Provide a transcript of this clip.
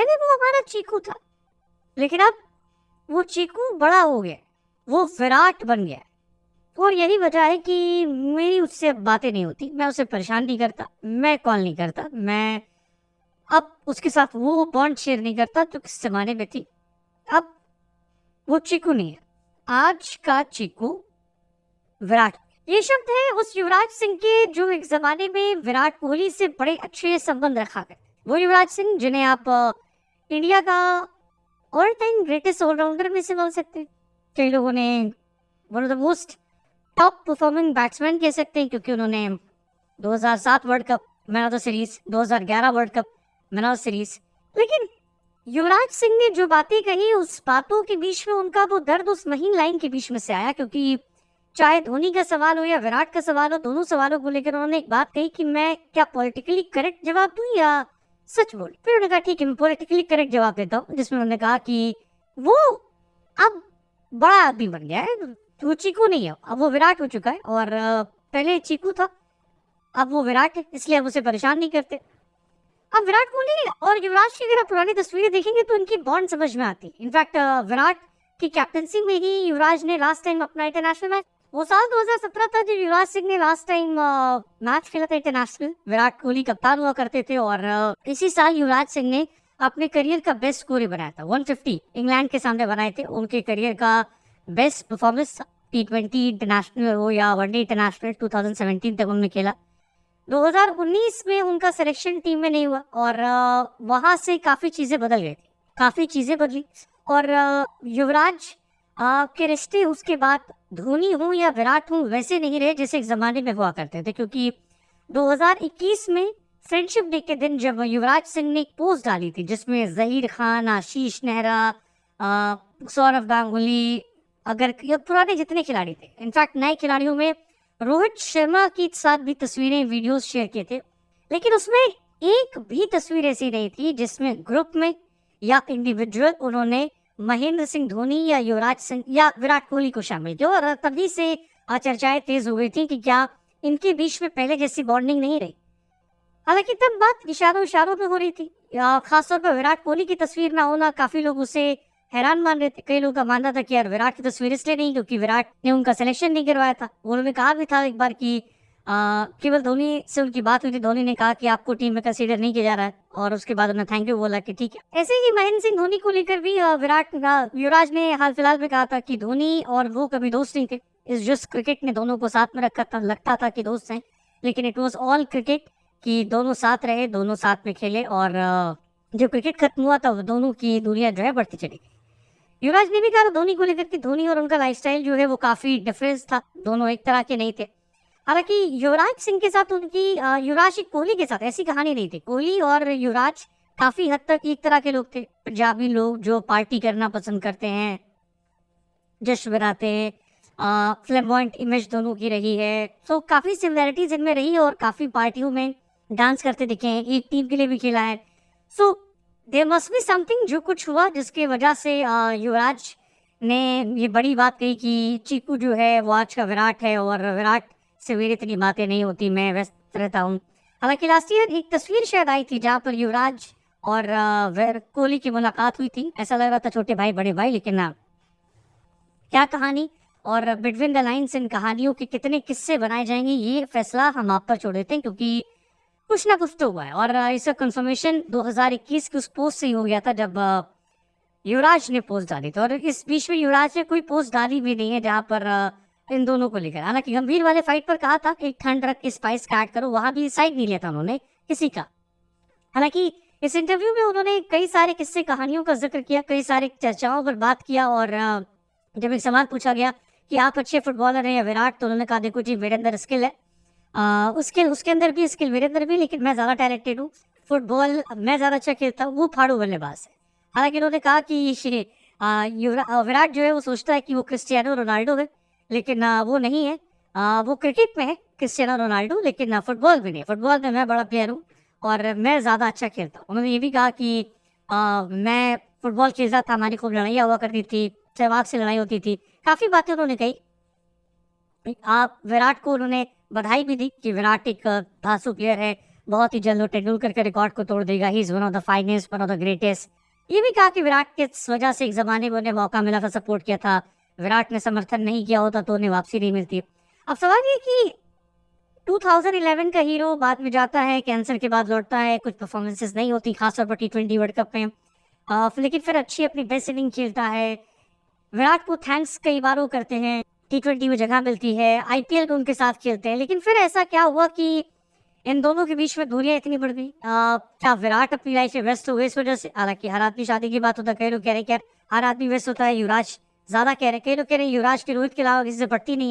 पहले वो हमारा चीकू था, लेकिन अब वो चीकू बड़ा हो गया, वो विराट बन गया। और यही वजह है कि मेरी उससे अब बातें नहीं होती, मैं उसे परेशान नहीं करता, मैं कॉल नहीं करता, मैं अब उसके साथ वो बॉन्ड शेयर नहीं करता जो किस जमाने में थी। अब वो चीकू नहीं है, आज का चीकू विराट। ये शब्द है उस युवराज सिंह के जो एक जमाने में विराट कोहली से बड़े अच्छे संबंध रखा करते। वो युवराज सिंह जिन्हें आप इंडिया का ऑल टाइम ग्रेटेस्ट ऑलराउंडर में से बोल सकते हैं। कई लोगों ने one of the most top performing batsman कह सकते हैं, क्योंकि उन्होंने 2007 world cup man of the series, 2011 world cup man of the series. लेकिन युवराज सिंह ने जो बातें कही, उस बातों के बीच में उनका वो दर्द उस महीन लाइन के बीच में से आया। क्योंकि चाहे धोनी का सवाल हो या विराट का सवाल हो, दोनों सवालों को लेकर उन्होंने एक बात कही कि मैं क्या पॉलिटिकली करेक्ट जवाब दूं या सच बोल। फिर उन्होंने कहा ठीक है मैं पॉलिटिकली करेक्ट जवाब देता हूँ, जिसमें उन्होंने कहा कि वो अब बड़ा आदमी बन गया है, वो चीकू नहीं है, अब वो विराट हो चुका है। और पहले चीकू था, अब वो विराट है, इसलिए अब उसे परेशान नहीं करते। अब विराट कोहली और युवराज की अगर आप पुरानी तस्वीरें देखेंगे तो उनकी बॉन्ड समझ में आती है। इनफैक्ट विराट की कैप्टनसी में ही युवराज ने लास्ट टाइम अपना इंटरनेशनल मैच, वो साल 2017 था जब युवराज सिंह ने लास्ट टाइम मैच खेला था इंटरनेशनल। विराट कोहली कप्तान हुआ करते थे और इसी साल युवराज सिंह ने अपने करियर का बेस्ट स्कोर बनाया था, 150 इंग्लैंड के सामने बनाए थे। उनके करियर का बेस्ट परफॉर्मेंस T20 इंटरनेशनल हो या वनडे इंटरनेशनल 2017 तक उन्होंने खेला। 2019 में उनका सिलेक्शन टीम में नहीं हुआ और वहां से काफी चीजें बदल गई थी, काफी चीजें बदली। और युवराज के रिश्ते उसके बाद धोनी हूँ या विराट हूँ वैसे नहीं रहे जैसे एक जमाने में हुआ करते थे। क्योंकि 2021 में फ्रेंडशिप डे के दिन जब युवराज सिंह ने एक पोस्ट डाली थी जिसमें जहीर खान, आशीष नेहरा, सौरव गांगुली, अगर पुराने जितने खिलाड़ी थे, इनफैक्ट नए खिलाड़ियों में रोहित शर्मा के साथ भी तस्वीरें, वीडियोस शेयर किए थे, लेकिन उसमें एक भी तस्वीर ऐसी नहीं थी जिसमें ग्रुप में या इंडिविजुअल उन्होंने महेंद्र सिंह धोनी या युवराज सिंह या विराट कोहली को शामिल किया। और तभी से चर्चाएं तेज हो गई थी कि क्या इनके बीच में पहले जैसी बॉन्डिंग नहीं रही। हालांकि तब बात इशारों इशारों में हो रही थी, खासतौर पर विराट कोहली की तस्वीर ना होना काफी लोग उसे हैरान मान रहे थे। कई लोगों का मानना था कि यार विराट की तस्वीर इसलिए नहीं क्योंकि विराट ने उनका सिलेक्शन नहीं करवाया था। उन्होंने कहा भी था एक बार कि केवल धोनी से उनकी बात हुई थी, धोनी ने कहा कि आपको टीम में कंसीडर नहीं किया जा रहा है और उसके बाद उन्होंने थैंक यू बोला कि ठीक है। ऐसे ही महेंद्र सिंह धोनी को लेकर भी युवराज ने हाल फिलहाल में कहा था कि धोनी और वो कभी दोस्त नहीं थे, इस जस्ट क्रिकेट ने दोनों को साथ में रखा था, लगता था कि दोस्त हैं, लेकिन इट वॉज ऑल क्रिकेट कि दोनों साथ रहे, दोनों साथ में खेले और जब क्रिकेट खत्म हुआ था दोनों की दूरियां जो है बढ़ती चली गई। युवराज ने भी कहा धोनी को लेकर कि धोनी और उनका लाइफस्टाइल जो है वो काफी डिफरेंस था, दोनों एक तरह के नहीं थे। हालांकि युवराज सिंह के साथ उनकी युवराज कोहली के साथ ऐसी कहानी नहीं थी। कोहली और युवराज काफी हद तक एक तरह के लोग थे, पंजाबी लोग जो पार्टी करना पसंद करते हैं, जश्न मनाते हैं, फ्लैम्बॉयंट इमेज दोनों की रही है, तो काफी सिमिलैरिटीज इनमें रही और काफी पार्टियों में डांस करते दिखे हैं, एक टीम के लिए भी खेला है। So there must be something, जो कुछ हुआ जिसके वजह से युवराज ने ये बड़ी बात कही कि चीकू जो है वो आज का विराट है और विराट से मेरी इतनी बातें नहीं होती, मैं व्यस्त रहता हूँ। हालांकि लास्ट ईयर एक तस्वीर शायद आई थी जहाँ पर युवराज और कोहली की मुलाकात हुई थी, ऐसा लग रहा था छोटे भाई बड़े भाई, लेकिन क्या कहानी और बिटवीन द लाइन्स इन कहानियों के कितने किस्से बनाए जाएंगे ये फैसला हम आप पर छोड़ देते हैं, क्योंकि कुछ ना कुछ तो हुआ है। और इसका कंफर्मेशन 2021 की उस पोस्ट से ही हो गया था जब युवराज ने पोस्ट डाली थी, और इस बीच में युवराज ने कोई पोस्ट डाली भी नहीं है जहाँ पर इन दोनों को लेकर। हालांकि गंभीर वाले फाइट पर कहा था कि ठंड रख के स्पाइस काट करो, वहां भी साइड नहीं लिया था उन्होंने किसी का। हालांकि इस इंटरव्यू में उन्होंने कई सारे किस्से कहानियों का जिक्र किया, कई सारे चर्चाओं पर बात किया। और जब एक सवाल पूछा गया कि आप अच्छे फुटबॉलर हैं या विराट, तो उन्होंने कहा देखो जी मेरे अंदर स्किल है, उसके अंदर भी स्किल मेरे अंदर भी, लेकिन मैं ज़्यादा टैलेंटेड हूँ, फुटबॉल मैं ज़्यादा अच्छा खेलता हूँ, वो फाड़ू बल्लेबाज है। हालांकि उन्होंने कहा कि विराट जो है वो सोचता है कि वो क्रिस्टियानो रोनाल्डो है, लेकिन वो नहीं है, वो क्रिकेट में है क्रिस्टियानो रोनाल्डो, लेकिन फुटबॉल में नहीं। फुटबॉल में मैं बड़ा प्लेयर हूँ और मैं ज़्यादा अच्छा खेलता हूँ। उन्होंने ये भी कहा कि मैं फुटबॉल खेलता था, हमारी खूब लड़ाइयाँ हुआ करती थी, सहवाग से लड़ाई होती थी, काफ़ी बातें उन्होंने कही। विराट को उन्होंने बधाई भी दी कि विराट एक धांसू प्लेयर है, बहुत ही जल्द वो तेंदुलकर के रिकॉर्ड को तोड़ देगा, he is one of the finest, one of the greatest. ये भी कहा कि विराट के वजह से एक ज़माने में उन्हें मौका मिला था, सपोर्ट किया था, विराट ने समर्थन नहीं किया होता तो उन्हें वापसी नहीं मिलती। अब सवाल ये कि 2011 का हीरो बाद में जाता है, कैंसर के बाद लौटता है, कुछ परफॉर्मेंसेस नहीं होती, खासतौर पर T20 वर्ल्ड कप में, लेकिन फिर अच्छी अपनी बेस्ट इनिंग खेलता है। विराट को थैंक्स कई बार वो करते हैं, T20 में जगह मिलती है, IPL में उनके साथ खेलते हैं, लेकिन फिर ऐसा क्या हुआ कि इन दोनों के बीच में दूरियां इतनी बढ़ गई? क्या विराट अपनी लाइफ में व्यस्त हो गए इस वजह से? हालांकि हर आदमी शादी की बात होता है, कई लोग कह रहे हैं हर आदमी व्यस्त होता है, युवराज ज्यादा कह रहे हैं, कई लोग कह रहे हैं युवराज की रोहित के अलावा किसी से पड़ती नहीं है।